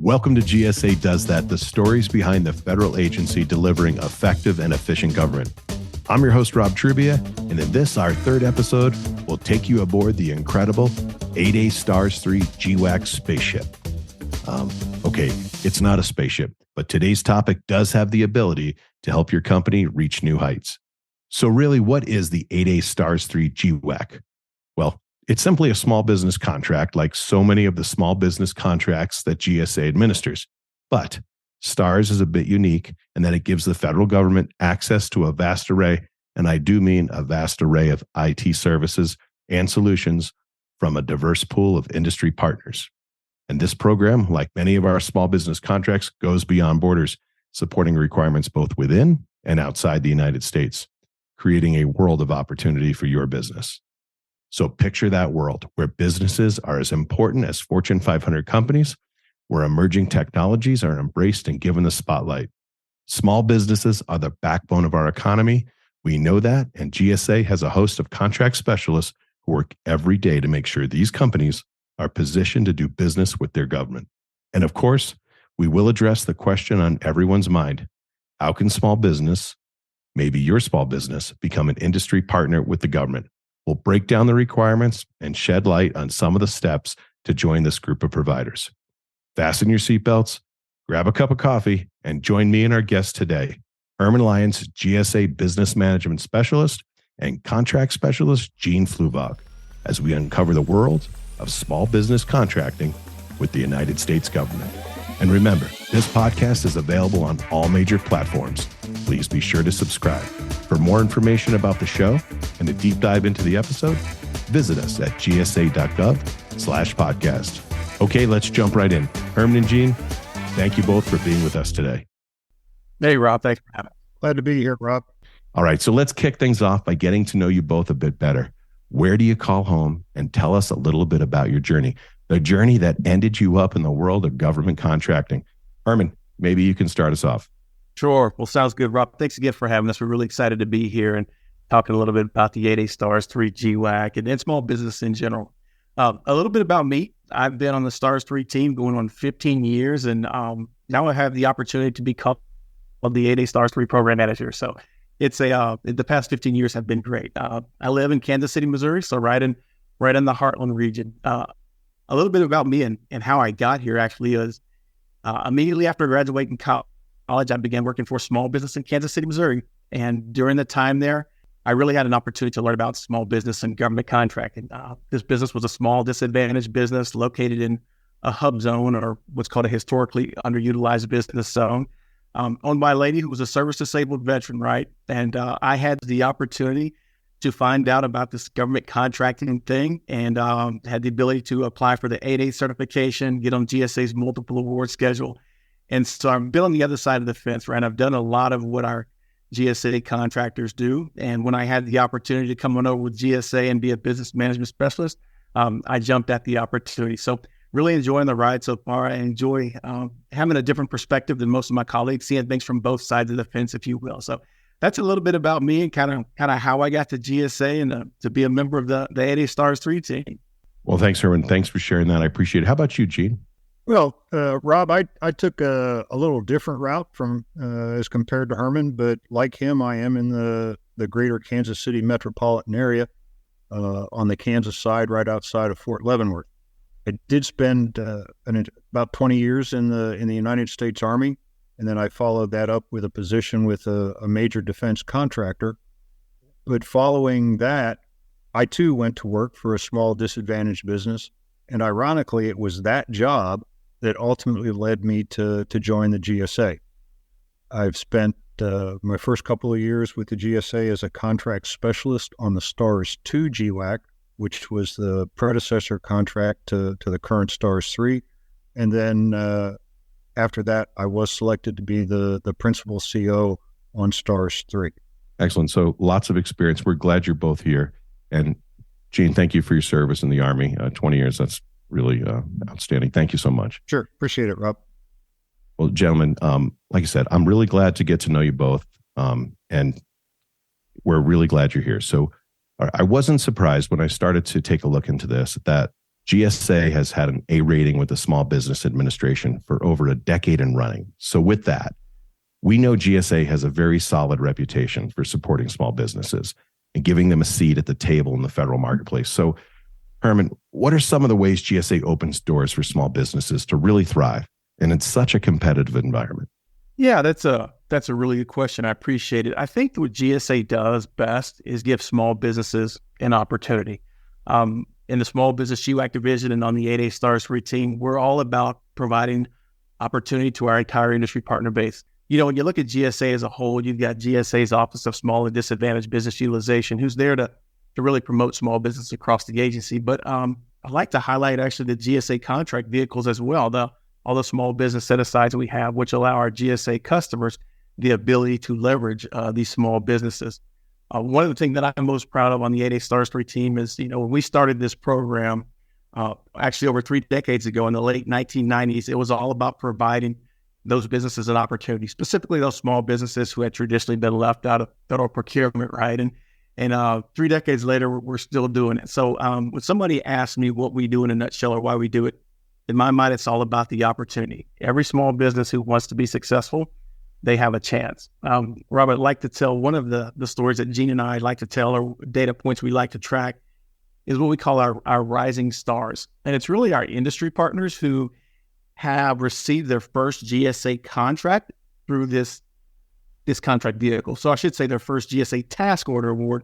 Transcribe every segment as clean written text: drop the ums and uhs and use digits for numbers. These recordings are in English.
Welcome to GSA Does That, the stories behind the federal agency delivering effective and efficient government. I'm your host, Rob Trubia, and in this, our third episode, we'll take you aboard the incredible 8A Stars 3 GWAC spaceship. Okay, it's not a spaceship, but today's topic does have the ability to help your company reach new heights. So really, what is the 8A Stars 3 GWAC? Well, it's simply a small business contract like so many of the small business contracts that GSA administers. But STARS is a bit unique in that it gives the federal government access to a vast array, and I do mean a vast array of IT services and solutions from a diverse pool of industry partners. And this program, like many of our small business contracts, goes beyond borders, supporting requirements both within and outside the United States, creating a world of opportunity for your business. So picture that world where businesses are as important as Fortune 500 companies, where emerging technologies are embraced and given the spotlight. Small businesses are the backbone of our economy. We know that, and GSA has a host of contract specialists who work every day to make sure these companies are positioned to do business with their government. And of course, we will address the question on everyone's mind: how can small business, maybe your small business, become an industry partner with the government? We'll break down the requirements and shed light on some of the steps to join this group of providers. Fasten your seatbelts, grab a cup of coffee, and join me and our guest today, Herman Lyons, GSA Business Management Specialist and Contract Specialist Jean Fluevog, as we uncover the world of small business contracting with the United States government. And remember, this podcast is available on all major platforms. Please be sure to subscribe. For more information about the show and a deep dive into the episode, visit us at gsa.gov/podcast. Okay, let's jump right in. Herman and Jean, thank you both for being with us today. Hey, Rob. Thanks for having me. Glad to be here, Rob. All right, so let's kick things off by getting to know you both a bit better. Where do you call home? And tell us a little bit about your journey, the journey that ended you up in the world of government contracting. Herman, maybe you can start us off. Sure. Well, sounds good, Rob. Thanks again for having us. We're really excited to be here and talking a little bit about the 8A Stars 3 GWAC and small business in general. A little bit about me. I've been on the Stars 3 team going on 15 years, and now I have the opportunity to become the 8A Stars 3 program manager. So it's the past 15 years have been great. I live in Kansas City, Missouri, so right in the Heartland region. A little bit about me and how I got here actually is immediately after graduating college, I began working for a small business in Kansas City, Missouri. And during the time there, I really had an opportunity to learn about small business and government contracting. This business was a small disadvantaged business located in a hub zone, or what's called a historically underutilized business zone, owned by a lady who was a service-disabled veteran, right? And I had the opportunity to find out about this government contracting thing and had the ability to apply for the 8A certification, get on GSA's multiple award schedule. And so I've been on the other side of the fence, right? I've done a lot of what our GSA contractors do. And when I had the opportunity to come on over with GSA and be a business management specialist, I jumped at the opportunity. So really enjoying the ride so far. I enjoy having a different perspective than most of my colleagues, seeing things from both sides of the fence, if you will. So that's a little bit about me and kind of how I got to GSA and to be a member of the 8A Stars 3 team. Well, thanks, Herman. Thanks for sharing that. I appreciate it. How about you, Jean? Well, Rob, I took a little different route from as compared to Herman, but like him, I am in the greater Kansas City metropolitan area on the Kansas side, right outside of Fort Leavenworth. I did spend about 20 years in the United States Army, and then I followed that up with a position with a major defense contractor. But following that, I too went to work for a small disadvantaged business, and ironically, it was that job that ultimately led me to join the GSA. I've spent my first couple of years with the GSA as a contract specialist on the Stars 2 GWAC, which was the predecessor contract to the current Stars 3. And then after that, I was selected to be the principal CO on Stars 3. Excellent. So lots of experience. We're glad you're both here. And Jean, thank you for your service in the Army. 20 years, that's really outstanding. Thank you so much. Sure. Appreciate it, Rob. Well, gentlemen, like I said, I'm really glad to get to know you both. And we're really glad you're here. So I wasn't surprised when I started to take a look into this that GSA has had an A rating with the Small Business Administration for over a decade and running. So with that, we know GSA has a very solid reputation for supporting small businesses and giving them a seat at the table in the federal marketplace. So, Herman, what are some of the ways GSA opens doors for small businesses to really thrive and in such a competitive environment? Yeah, that's a really good question. I appreciate it. I think what GSA does best is give small businesses an opportunity. In the Small Business GWAC division and on the 8A Stars 3 team, we're all about providing opportunity to our entire industry partner base. When you look at GSA as a whole, you've got GSA's Office of Small and Disadvantaged Business Utilization, who's there to really promote small business across the agency. But I'd like to highlight actually the GSA contract vehicles as well, all the small business set-asides we have, which allow our GSA customers the ability to leverage these small businesses. One of the things that I'm most proud of on the 8A Stars 3 team is, when we started this program, actually over 3 decades ago in the late 1990s, it was all about providing those businesses an opportunity, specifically those small businesses who had traditionally been left out of federal procurement, right? And 3 decades later, we're still doing it. So when somebody asks me what we do in a nutshell or why we do it, in my mind, it's all about the opportunity. Every small business who wants to be successful, they have a chance. Robert, I'd like to tell one of the stories that Jean and I like to tell, or data points we like to track, is what we call our rising stars. And it's really our industry partners who have received their first GSA contract through this contract vehicle. So I should say their first GSA task order award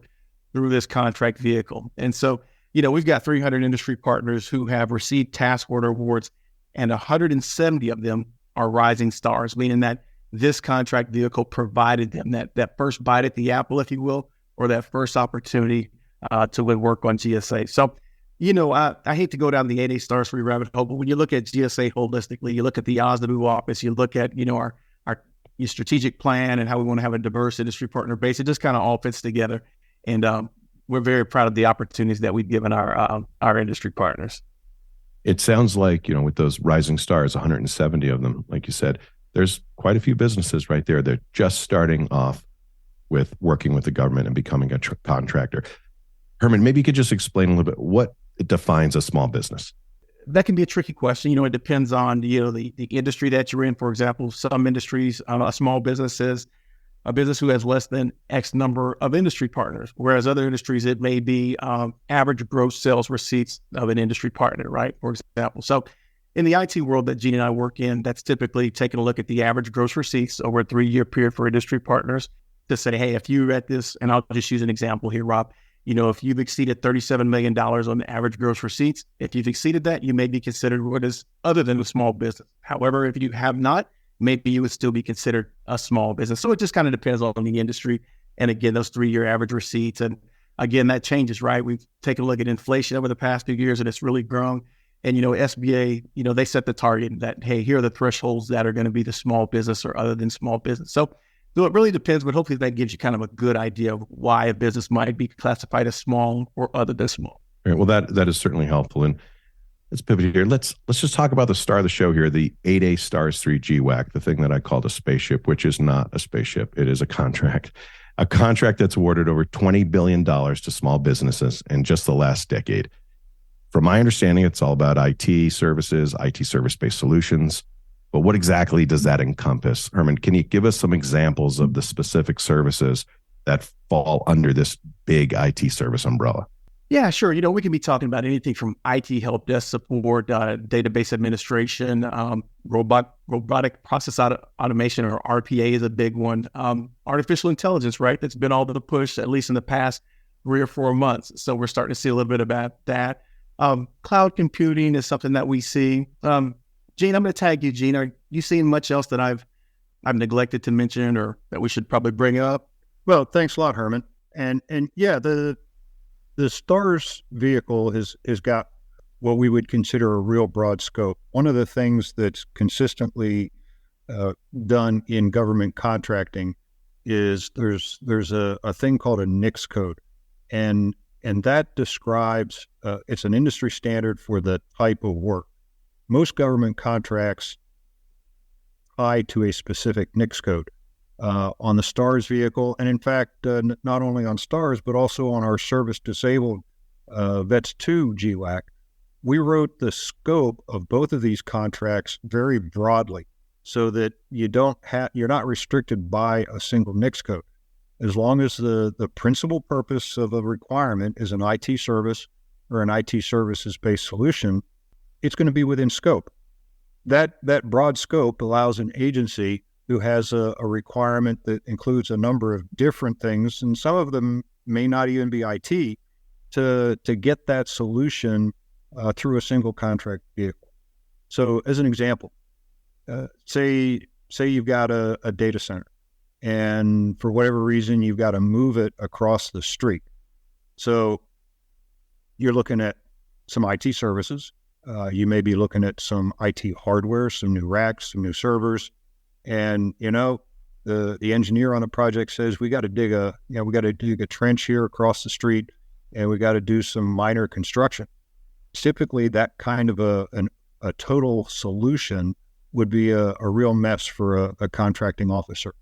through this contract vehicle. And so, we've got 300 industry partners who have received task order awards, and 170 of them are rising stars, meaning that this contract vehicle provided them that first bite at the apple, if you will, or that first opportunity to win work on GSA. So, I hate to go down the 8A Stars 3 rabbit hole, but when you look at GSA holistically, you look at the OSDBU office, you look at, our strategic plan and how we want to have a diverse industry partner base, it just kind of all fits together. And we're very proud of the opportunities that we've given our industry partners. It sounds like, with those rising stars, 170 of them, like you said, there's quite a few businesses right there. They're just starting off with working with the government and becoming a contractor. Herman, maybe you could just explain a little bit what defines a small business. That can be a tricky question. It depends on, the industry that you're in. For example, some industries, a small business is a business who has less than X number of industry partners, whereas other industries, it may be average gross sales receipts of an industry partner, right? For example. So in the IT world that Jean and I work in, that's typically taking a look at the average gross receipts over a 3-year period for industry partners to say, hey, if you're at this, and I'll just use an example here, Rob, if you've exceeded $37 million on the average gross receipts, if you've exceeded that, you may be considered what is other than a small business. However, if you have not, maybe you would still be considered a small business. So it just kind of depends on the industry. And again, those 3-year average receipts. And again, that changes, right? We've taken a look at inflation over the past few years, and it's really grown. And, SBA, they set the target that, hey, here are the thresholds that are going to be the small business or other than small business. So it really depends, but hopefully that gives you kind of a good idea of why a business might be classified as small or other than small. All right, well, that is certainly helpful. And let's pivot here. Let's just talk about the star of the show here, the 8A Stars 3 GWAC, the thing that I called a spaceship, which is not a spaceship. It is a contract that's awarded over $20 billion to small businesses in just the last decade. From my understanding, it's all about IT services, IT service-based solutions. But what exactly does that encompass? Herman, can you give us some examples of the specific services that fall under this big IT service umbrella? Yeah, sure. We can be talking about anything from IT help desk support, database administration, robotic process automation, or RPA is a big one. Artificial intelligence, right? That's been all the push, at least in the past 3 or 4 months. So we're starting to see a little bit about that. Cloud computing is something that we see. Jean, I'm going to tag you, Jean. Are you seeing much else that I've neglected to mention or that we should probably bring up? Well, thanks a lot, Herman. And yeah, the STARS vehicle has got what we would consider a real broad scope. One of the things that's consistently done in government contracting is there's a thing called a NICS code, and that describes it's an industry standard for the type of work. Most government contracts tie to a specific NICS code on the STARS vehicle, and in fact, not only on STARS, but also on our service-disabled VETS 2 GWAC. we wrote the scope of both of these contracts very broadly so that you're not restricted by a single NICS code. As long as the principal purpose of a requirement is an IT service or an IT services-based solution, it's going to be within scope. That broad scope allows an agency who has a requirement that includes a number of different things, and some of them may not even be IT, to get that solution through a single contract vehicle. So as an example, say you've got a data center, and for whatever reason, you've got to move it across the street. So you're looking at some IT services. You may be looking at some IT hardware, some new racks, some new servers. And, the engineer on the project says, we got to dig a trench here across the street, and we got to do some minor construction. Typically, that kind of a total solution would be a real mess for a contracting officer.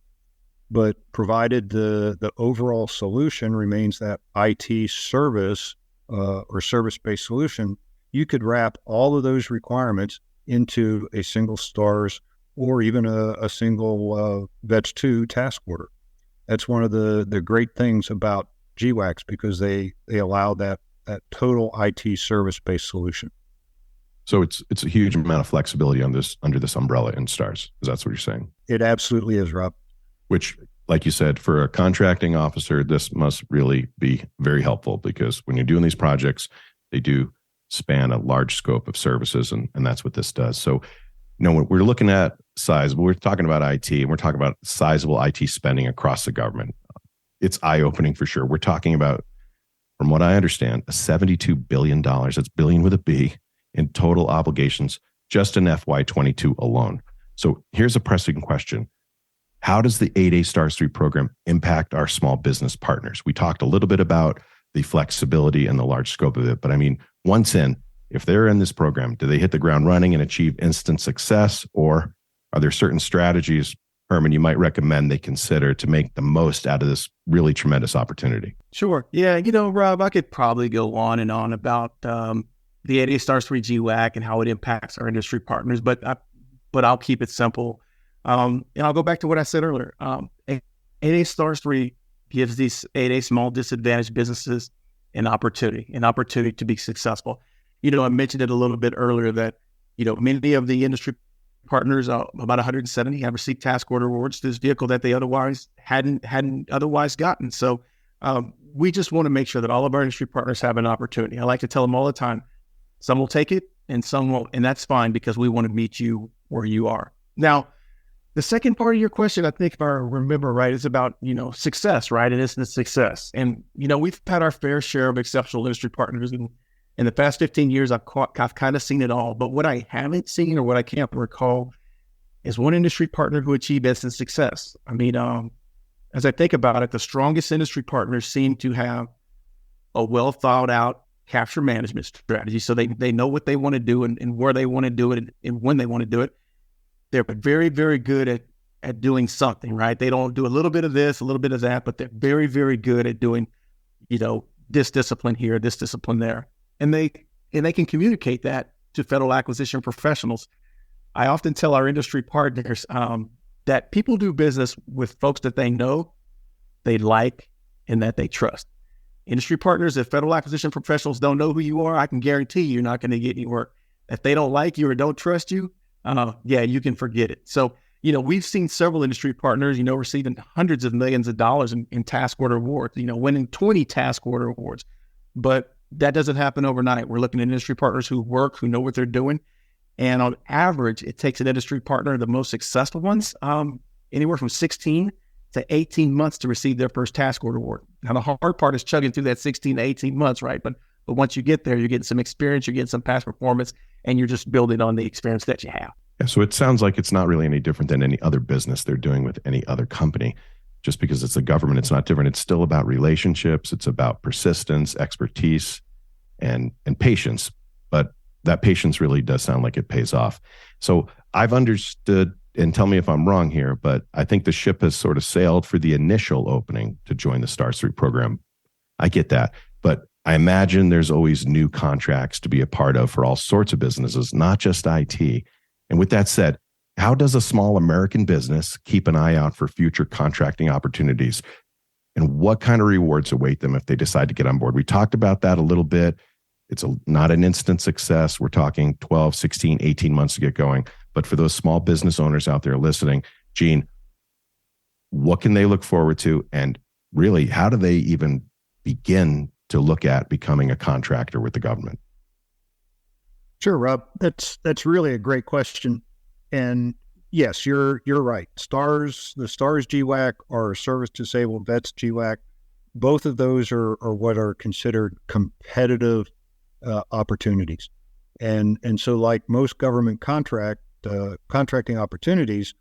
But provided the overall solution remains that IT service or service-based solution, you could wrap all of those requirements into a single STARS or even a single VETS 2 task order. That's one of the great things about GWACs, because they allow that total IT service-based solution. So it's a huge amount of flexibility under this umbrella in STARS. That's what you're saying? It absolutely is, Rob. Which, like you said, for a contracting officer, this must really be very helpful, because when you're doing these projects, they do span a large scope of services, and that's what this does. So, when we're looking at sizable, we're talking about IT, and we're talking about sizable IT spending across the government. It's eye-opening for sure. We're talking about, from what I understand, a $72 billion, that's billion with a B, in total obligations just in FY22 alone. So here's a pressing question. How does the 8A STARS 3 program impact our small business partners? We talked a little bit about the flexibility and the large scope of it, but I mean, once in, if they're in this program, do they hit the ground running and achieve instant success, or are there certain strategies, Herman, you might recommend they consider to make the most out of this really tremendous opportunity? Sure. Yeah. Rob, I could probably go on and on about the 8A STARS 3 GWAC and how it impacts our industry partners, but I'll keep it simple. And I'll go back to what I said earlier. 8A STARS 3 gives these 8A small disadvantaged businesses an opportunity to be successful. I mentioned it a little bit earlier that, many of the industry partners, about 170, have received task order awards to this vehicle that they otherwise hadn't otherwise gotten. So we just want to make sure that all of our industry partners have an opportunity. I like to tell them all the time, some will take it and some won't, and that's fine, because we want to meet you where you are. Now, the second part of your question, I think, if I remember right, is about, success, right? And instant success. And, we've had our fair share of exceptional industry partners. And in the past 15 years, I've kind of seen it all. But what I haven't seen, or what I can't recall, is one industry partner who achieved instant success. I mean, as I think about it, the strongest industry partners seem to have a well thought out capture management strategy. So they know what they want to do and where they want to do it and when they want to do it. They're very, very good at doing something, right? They don't do a little bit of this, a little bit of that, but they're very, very good at doing, this discipline here, this discipline there. And they can communicate that to federal acquisition professionals. I often tell our industry partners that people do business with folks that they know, they like, and that they trust. Industry partners, if federal acquisition professionals don't know who you are, I can guarantee you're not going to get any work. If they don't like you or don't trust you, you can forget it. So, we've seen several industry partners, receiving hundreds of millions of dollars in task order awards, winning 20 task order awards. But that doesn't happen overnight. We're looking at industry partners who work, who know what they're doing. And on average, it takes an industry partner, the most successful ones, anywhere from 16 to 18 months to receive their first task order award. Now, the hard part is chugging through that 16 to 18 months, right? But once you get there, you're getting some experience, you're getting some past performance, and you're just building on the experience that you have. Yeah, so it sounds like it's not really any different than any other business they're doing with any other company. Just because it's the government, it's not different. It's still about relationships. It's about persistence, expertise, and patience. But that patience really does sound like it pays off. So I've understood, and tell me if I'm wrong here, but I think the ship has sort of sailed for the initial opening to join the STARS 3 program. I get that. But I imagine there's always new contracts to be a part of for all sorts of businesses, not just IT. And with that said, how does a small American business keep an eye out for future contracting opportunities? And what kind of rewards await them if they decide to get on board? We talked about that a little bit. It's not an instant success. We're talking 12, 16, 18 months to get going. But for those small business owners out there listening, Jean, what can they look forward to? And really, how do they even begin to look at becoming a contractor with the government? Sure, Rob. That's really a great question. And yes, you're right. The STARS GWAC or Service Disabled Vets GWAC, both of those are what are considered competitive opportunities. And so like most government contracting opportunities,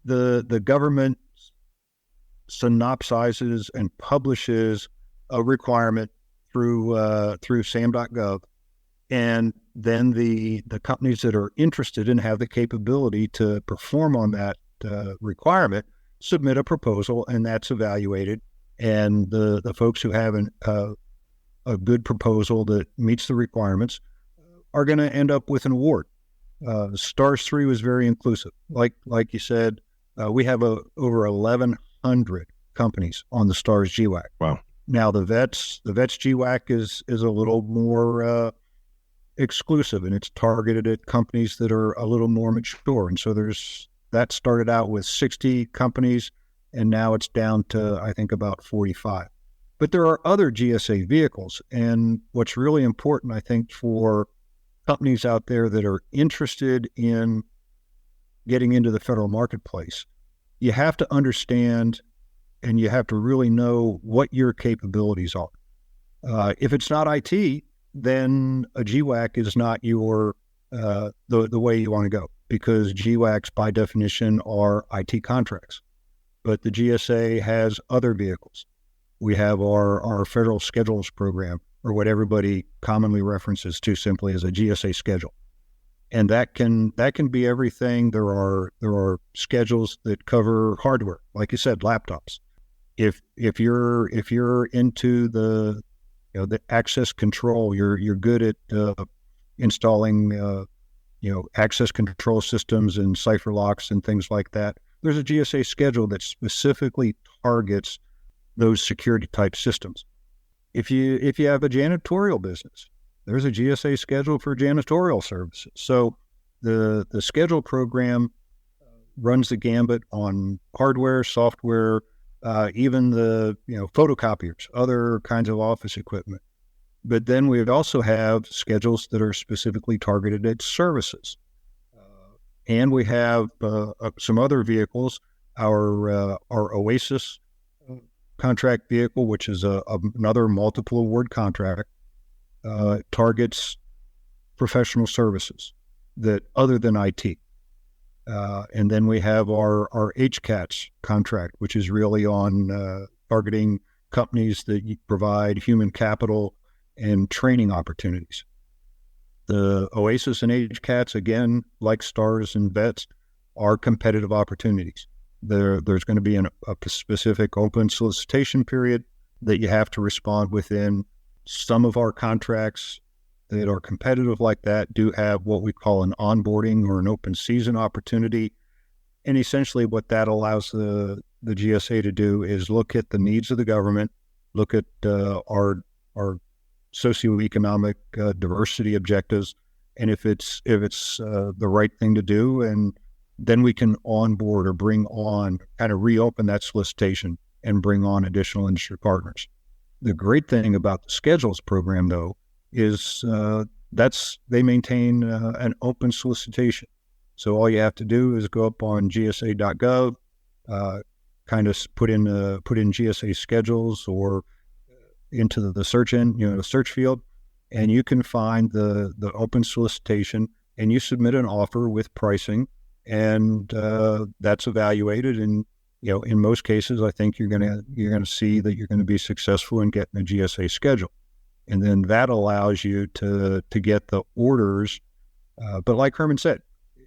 the government synopsizes and publishes a requirement through sam.gov, and then the companies that are interested and have the capability to perform on that requirement submit a proposal, and that's evaluated. And the folks who have a good proposal that meets the requirements are going to end up with an award. STARS 3 was very inclusive. Like you said, we have over 1,100 companies on the STARS GWAC. Wow. Now the vets GWAC is a little more exclusive, and it's targeted at companies that are a little more mature. And so that started out with 60 companies, and now it's down to, I think, about 45. But there are other GSA vehicles. And what's really important, I think, for companies out there that are interested in getting into the federal marketplace, you have to understand and you have to really know what your capabilities are. If it's not IT, then a GWAC is not your the way you want to go, because GWACs by definition are IT contracts. But the GSA has other vehicles. We have our federal schedules program, or what everybody commonly references to simply as a GSA schedule. And that can be everything. There are schedules that cover hardware, like you said, laptops. If you're into the access control, you're good at installing access control systems and cipher locks and things like that. There's a GSA schedule that specifically targets those security type systems. If you have a janitorial business, there's a GSA schedule for janitorial services. So the schedule program runs the gambit on hardware, software, even the photocopiers, other kinds of office equipment. But then we also have schedules that are specifically targeted at services. And we have some other vehicles. Our OASIS contract vehicle, which is another multiple award contract, targets professional services that other than IT. And then we have our HCATS contract, which is really on targeting companies that provide human capital and training opportunities. The OASIS and HCATS, again, like STARS and VETS, are competitive opportunities. There's going to be a specific open solicitation period that you have to respond within. Some of our contracts that are competitive like that do have what we call an onboarding or an open season opportunity. And essentially what that allows the GSA to do is look at the needs of the government, look at our socioeconomic diversity objectives, and if it's the right thing to do, and then we can onboard or bring on, kind of reopen that solicitation and bring on additional industry partners. The great thing about the schedules program, though, is they maintain an open solicitation. So all you have to do is go up on GSA.gov, kind of put in GSA schedules or into the search the search field, and you can find the open solicitation, and you submit an offer with pricing, and that's evaluated. And in most cases, I think you're gonna see that you're going to be successful in getting a GSA schedule. And then that allows you to get the orders. But like Herman said,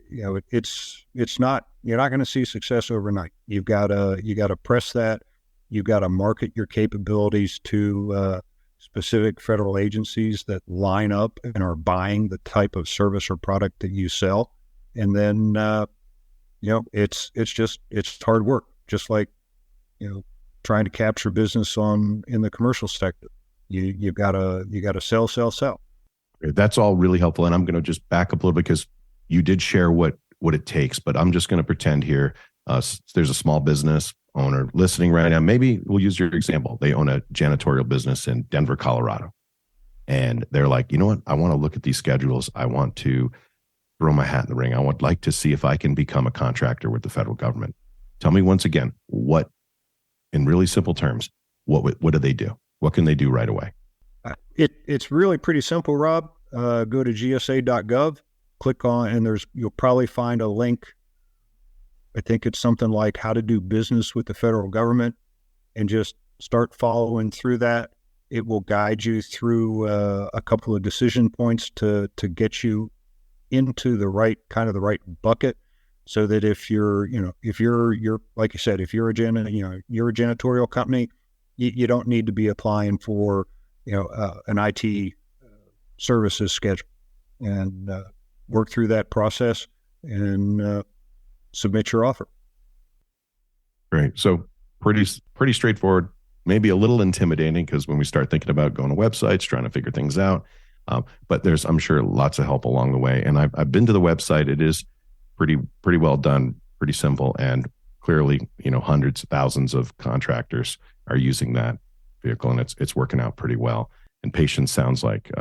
it's not, you're not going to see success overnight. You got to press that. You've got to market your capabilities to specific federal agencies that line up and are buying the type of service or product that you sell. And then, it's hard work, just like, trying to capture business in the commercial sector. You gotta sell. That's all really helpful. And I'm going to just back up a little bit because you did share what it takes, but I'm just going to pretend here. There's a small business owner listening right now. Maybe we'll use your example. They own a janitorial business in Denver, Colorado. And they're like, you know what? I want to look at these schedules. I want to throw my hat in the ring. I would like to see if I can become a contractor with the federal government. Tell me once again, what, in really simple terms, what do they do? What can they do right away? It's really pretty simple, Rob. Go to gsa.gov, click on, and you'll probably find a link. I think it's something like how to do business with the federal government, and just start following through that. It will guide you through a couple of decision points to get you into the right bucket, so that if you're like you said, if you're a janitorial company, you don't need to be applying for an IT services schedule, and work through that process and submit your offer. Great. So pretty straightforward, maybe a little intimidating because when we start thinking about going to websites, trying to figure things out, but there's, I'm sure, lots of help along the way. And I've been to the website. It is pretty well done, pretty simple, and clearly, hundreds of thousands of contractors are using that vehicle, and it's working out pretty well. And patience sounds like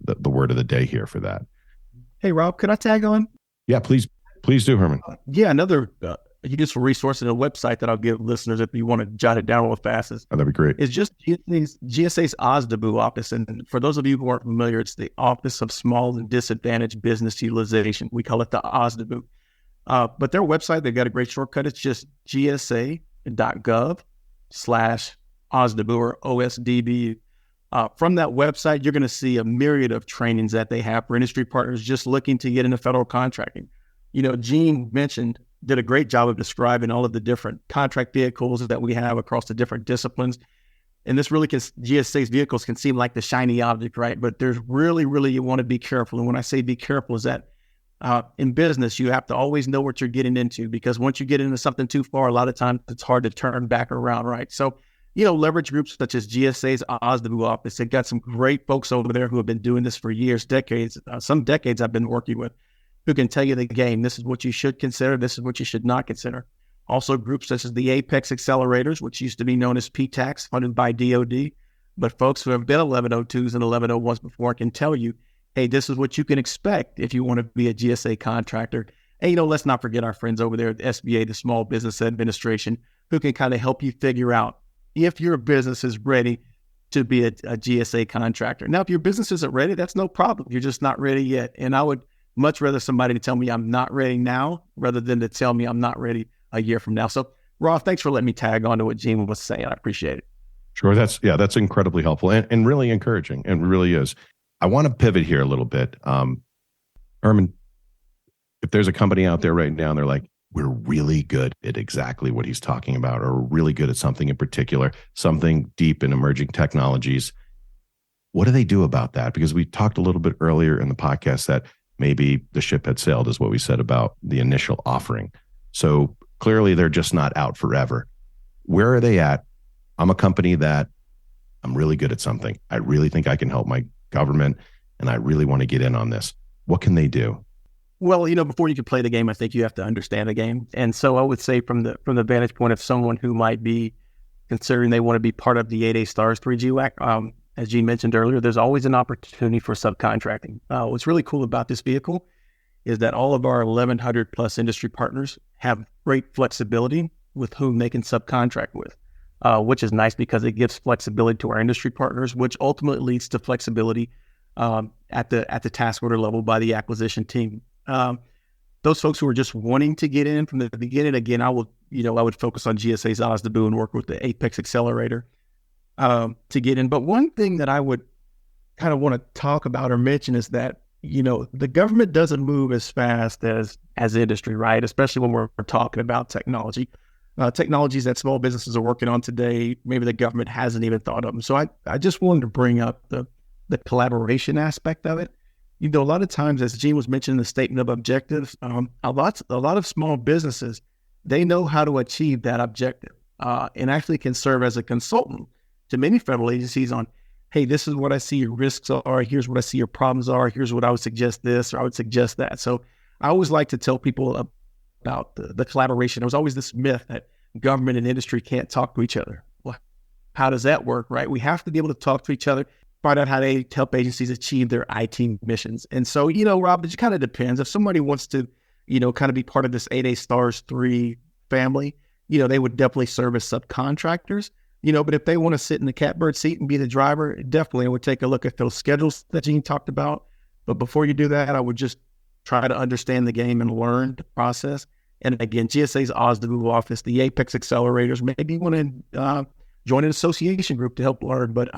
the word of the day here for that. Hey, Rob, could I tag on? Yeah, please do, Herman. Another useful resource and a website that I'll give listeners if you want to jot it down real fast that'd be great. Is just GSA's OSDBU office. And for those of you who aren't familiar, it's the Office of Small and Disadvantaged Business Utilization. We call it the OSDBU. But their website, they've got a great shortcut. It's just gsa.gov/OSDBU or OSDBU. From that website, you're going to see a myriad of trainings that they have for industry partners just looking to get into federal contracting. Jean did a great job of describing all of the different contract vehicles that we have across the different disciplines. And this really GSA's vehicles can seem like the shiny object, right? But there's really, you want to be careful. And when I say be careful is that in business, you have to always know what you're getting into, because once you get into something too far, a lot of times it's hard to turn back around, right? So, leverage groups such as GSA's OSDBU office. They've got some great folks over there who have been doing this for years, decades. Some decades I've been working with, who can tell you the game. This is what you should consider. This is what you should not consider. Also, groups such as the Apex Accelerators, which used to be known as PTACs, funded by DOD. But folks who have been 1102s and 1101s before can tell you, hey, this is what you can expect if you want to be a GSA contractor. And, let's not forget our friends over there at the SBA, the Small Business Administration, who can kind of help you figure out if your business is ready to be a GSA contractor. Now, if your business isn't ready, that's no problem. You're just not ready yet. And I would much rather somebody to tell me I'm not ready now rather than to tell me I'm not ready a year from now. So, Rob, thanks for letting me tag on to what Jean was saying. I appreciate it. Sure. That's incredibly helpful and really encouraging. And really is. I want to pivot here a little bit. Herman, if there's a company out there right now and they're like, we're really good at exactly what he's talking about, or we're really good at something in particular, something deep in emerging technologies, what do they do about that? Because we talked a little bit earlier in the podcast that maybe the ship had sailed, is what we said about the initial offering. So clearly they're just not out forever. Where are they at? I'm a company that I'm really good at something. I really think I can help my government, and I really want to get in on this. What can they do? Well, before you can play the game, I think you have to understand the game. And so I would say from the vantage point of someone who might be considering they want to be part of the 8A Stars 3 GWAC, as Jean mentioned earlier, there's always an opportunity for subcontracting. What's really cool about this vehicle is that all of our 1,100 plus industry partners have great flexibility with whom they can subcontract with, which is nice because it gives flexibility to our industry partners, which ultimately leads to flexibility at the task order level by the acquisition team. Those folks who are just wanting to get in from the beginning, again, I would focus on GSA's OSDBU and work with the Apex Accelerator to get in. But one thing that I would kind of want to talk about or mention is that, the government doesn't move as fast as industry, right? Especially when we're talking about technology. technologies that small businesses are working on today. Maybe the government hasn't even thought of them. So I just wanted to bring up the collaboration aspect of it. You know, a lot of times, as Jean was mentioning the statement of objectives, a lot of small businesses, they know how to achieve that objective and actually can serve as a consultant to many federal agencies on, hey, this is what I see your risks are. Here's what I see your problems are. Here's what I would suggest this, or I would suggest that. So I always like to tell people about the collaboration. There was always this myth that government and industry can't talk to each other. Well, how does that work, right? We have to be able to talk to each other, find out how they help agencies achieve their IT missions. And so, you know, Rob, it just kind of depends. If somebody wants to, you know, kind of be part of this 8A Stars 3 family, you know, they would definitely serve as subcontractors, you know, but if they want to sit in the catbird seat and be the driver, definitely I would take a look at those schedules that Jean talked about. But before you do that, I would just try to understand the game and learn the process. And again, GSA's OSDGU office, the Apex accelerators, maybe you want to join an association group to help learn. But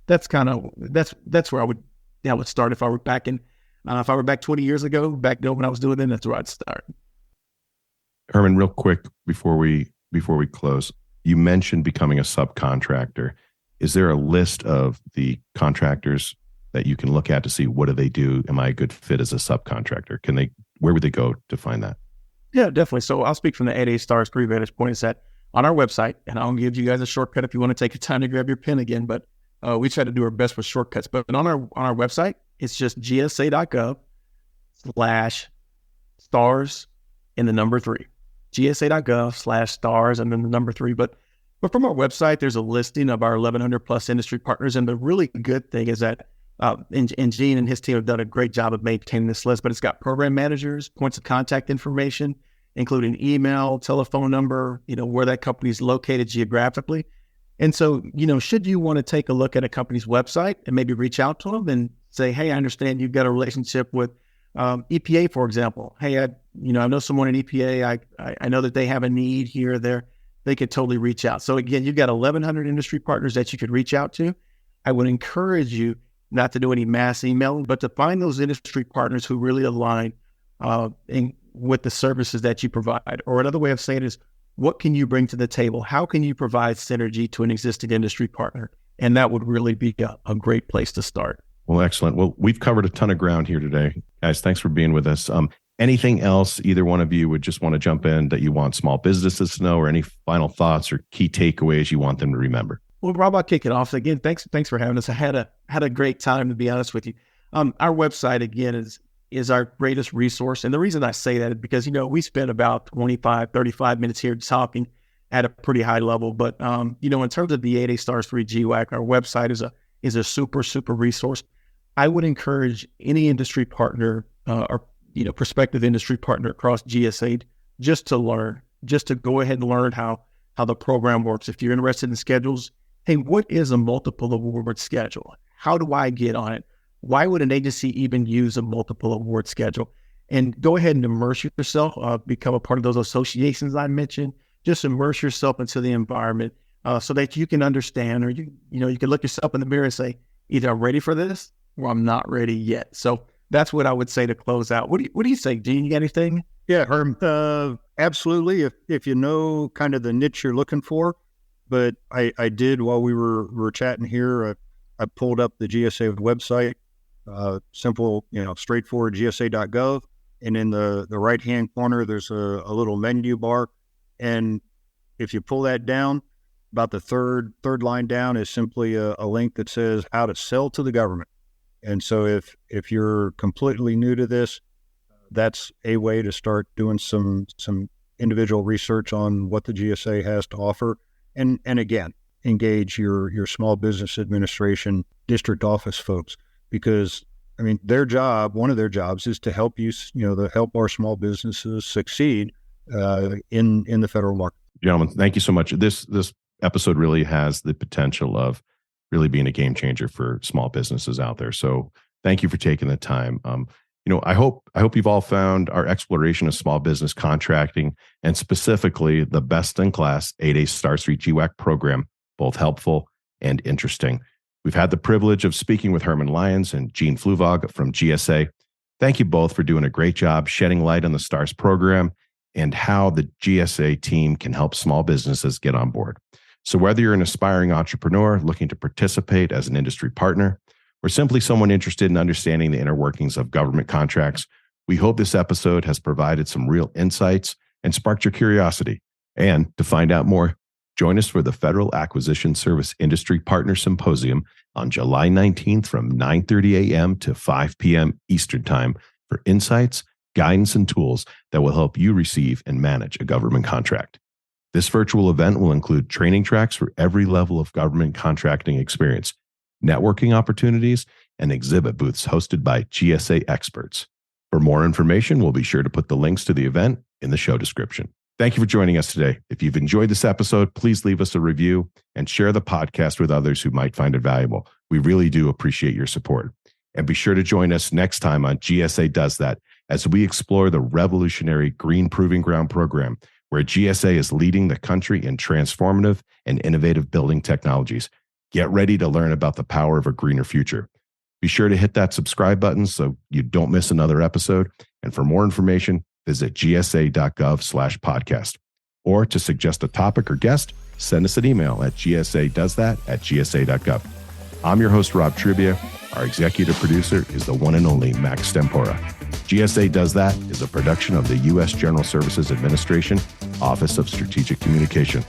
that's where I would start if I were back 20 years ago, back then when I was doing it, that's where I'd start. Herman, real quick before we close, you mentioned becoming a subcontractor. Is there a list of the contractors that you can look at to see what do they do? Am I a good fit as a subcontractor? Where would they go to find that? Yeah, definitely. So I'll speak from the 8A Stars 3 vantage point. Is that on our website, and I'll give you guys a shortcut if you want to take your time to grab your pen again, but we try to do our best with shortcuts. But on our website, it's just gsa.gov/stars and the number 3. gsa.gov/stars and then the number 3. But from our website, there's a listing of our 1,100 plus industry partners. And the really good thing is that, and Jean and his team have done a great job of maintaining this list, but it's got program managers, points of contact information, including email, telephone number, you know, where that company is located geographically. And so, you know, should you want to take a look at a company's website and maybe reach out to them and say, hey, I understand you've got a relationship with EPA, for example. Hey, I know someone in EPA. I know that they have a need here or there. They could totally reach out. So again, you've got 1,100 industry partners that you could reach out to. I would encourage you not to do any mass emailing, but to find those industry partners who really align with the services that you provide. Or another way of saying it is, what can you bring to the table? How can you provide synergy to an existing industry partner? And that would really be a great place to start. Well, excellent. Well, we've covered a ton of ground here today. Guys, thanks for being with us. Anything else either one of you would just want to jump in that you want small businesses to know, or any final thoughts or key takeaways you want them to remember? Well, Rob, I'll kick it off. Again, thanks for having us. I had a great time, to be honest with you. Our website, again, is our greatest resource. And the reason I say that is because, you know, we spent about 25, 35 minutes here talking at a pretty high level. But, you know, in terms of the 8A Stars 3 GWAC, our website is a super, super resource. I would encourage any industry partner or, you know, prospective industry partner across GSA just to go ahead and learn how the program works. If you're interested in schedules, hey, what is a multiple award schedule? How do I get on it? Why would an agency even use a multiple award schedule? And go ahead and immerse yourself, become a part of those associations I mentioned. Just immerse yourself into the environment so that you can understand, or you can look yourself in the mirror and say, either I'm ready for this or I'm not ready yet. So that's what I would say to close out. What do you say, Jean? You got anything? Yeah, Herm, absolutely. If you know kind of the niche you're looking for, but I did while we were chatting here, I pulled up the GSA website, simple, straightforward gsa.gov. And in the right-hand corner, there's a little menu bar. And if you pull that down, about the third line down is simply a link that says how to sell to the government. And so if you're completely new to this, that's a way to start doing some individual research on what the GSA has to offer. And again, engage your small business administration district office folks, because I mean, one of their jobs is to help help our small businesses succeed in the federal market. Gentlemen, thank you so much. This episode really has the potential of really being a game changer for small businesses out there. So thank you for taking the time. I hope you've all found our exploration of small business contracting, and specifically the best in class 8A Stars 3 GWAC program, both helpful and interesting. We've had the privilege of speaking with Herman Lyons and Jean Fluevog from GSA. Thank you both for doing a great job shedding light on the STARS program and how the GSA team can help small businesses get on board. So whether you're an aspiring entrepreneur looking to participate as an industry partner, or simply someone interested in understanding the inner workings of government contracts, we hope this episode has provided some real insights and sparked your curiosity. And to find out more, join us for the Federal Acquisition Service Industry Partner Symposium on July 19th from 9:30 a.m. to 5 p.m. Eastern Time for insights, guidance, and tools that will help you receive and manage a government contract. This virtual event will include training tracks for every level of government contracting experience, networking opportunities, and exhibit booths hosted by GSA experts. For more information, we'll be sure to put the links to the event in the show description. Thank you for joining us today. If you've enjoyed this episode, please leave us a review and share the podcast with others who might find it valuable. We really do appreciate your support. And be sure to join us next time on GSA Does That as we explore the revolutionary Green Proving Ground program, where GSA is leading the country in transformative and innovative building technologies. Get ready to learn about the power of a greener future. Be sure to hit that subscribe button so you don't miss another episode. And for more information, visit gsa.gov/podcast. Or to suggest a topic or guest, send us an email at gsadoesthat@gsa.gov. I'm your host, Rob Trubia. Our executive producer is the one and only Max Stempora. GSA Does That is a production of the U.S. General Services Administration, Office of Strategic Communication.